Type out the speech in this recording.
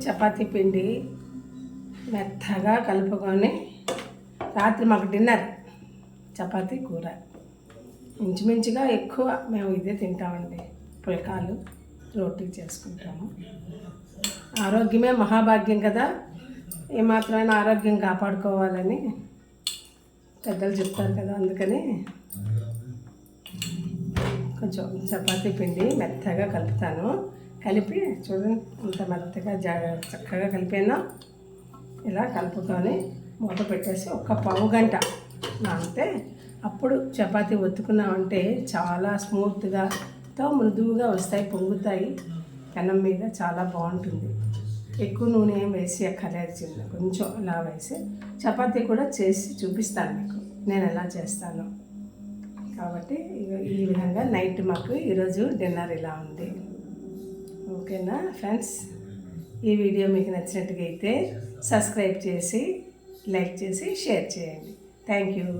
చపాతీ పిండి మెత్తగా కలుపుకొని రాత్రి మాకు డిన్నర్ చపాతీ కూర. ఇంచుమించుగా ఎక్కువ మేము ఇదే తింటామండి. పుల్కాలు రోటీ చేసుకుంటాము. ఆరోగ్యమే మహాభాగ్యం కదా, ఏమాత్రమైనా ఆరోగ్యం కాపాడుకోవాలని పెద్దలు చెప్తారు కదా. అందుకని కొంచెం చపాతీ పిండి మెత్తగా కలుపుతాను. కలిపి చూడండి అంత మెత్తగా చక్కగా కలిపాను. ఇలా కలుపుకొని మూత పెట్టేసి ఒక పావు గంట నానితే అప్పుడు చపాతీ ఒత్తుకున్నామంటే చాలా స్మూత్గా మృదువుగా వస్తాయి, పొంగుతాయి. పెనం మీద చాలా బాగుంటుంది. ఎక్కువ నూనె ఏం వేసి అక్కర్లేదు, చిన్న కొంచెం ఇలా వేసి చపాతీ కూడా చేసి చూపిస్తాను మీకు నేను ఎలా చేస్తాను. కాబట్టి ఈ విధంగా నైట్ మాకు ఈరోజు డిన్నర్ ఇలా ఉంది. ఓకేనా ఫ్రెండ్స్, ఈ వీడియో మీకు నచ్చినట్టుగా అయితే సబ్స్క్రైబ్ చేసి లైక్ చేసి షేర్ చేయండి. Thank you.